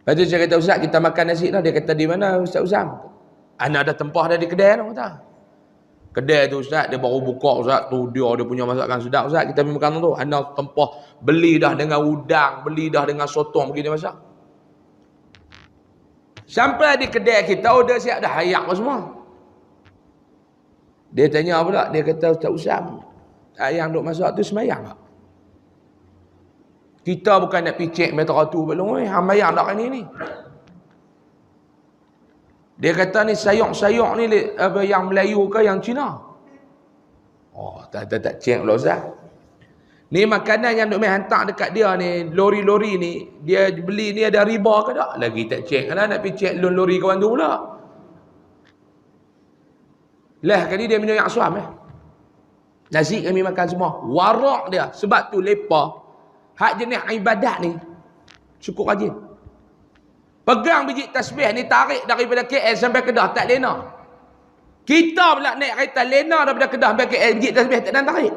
Lepas tu saya kata, Ustaz, kita makan nasi lah. Dia kata, di mana Ustaz Uzam? Anak ada tempah dah di kedai tu, kata. Kedai tu Ustaz, dia baru buka Ustaz tu, dia punya masakan sedap Ustaz, kita pergi makan tu. Anak tempah, beli dah dengan udang, beli dah dengan sotong, pergi dia masak. Sampai di kedai kita, dah siap dah hayak semua. Dia tanya pula, dia kata, Ustaz Uzam, yang duk masak tu semayang tak? Kita bukan nak picek meter tu belum, hang bayang tak ni? Dia kata ni sayok-sayok ni apa yang Melayu ke yang Cina? Oh, tak cek pula Ustaz. Ni makanan yang duk main hantar dekat dia ni, lori-lori ni, dia beli ni ada riba ke tak? Lagi tak cek lah, nak pergi cek lori kawan tu pula. Lah kali dia minum yang suam Nasi kami makan semua. Warak dia. Sebab tu lepa hak jenis ibadat ni cukup rajin. Pegang biji tasbih ni, tarik daripada KL sampai Kedah, tak lena. Kita pula naik kereta lena daripada Kedah sampai KL, biji tasbih tak nak tarik.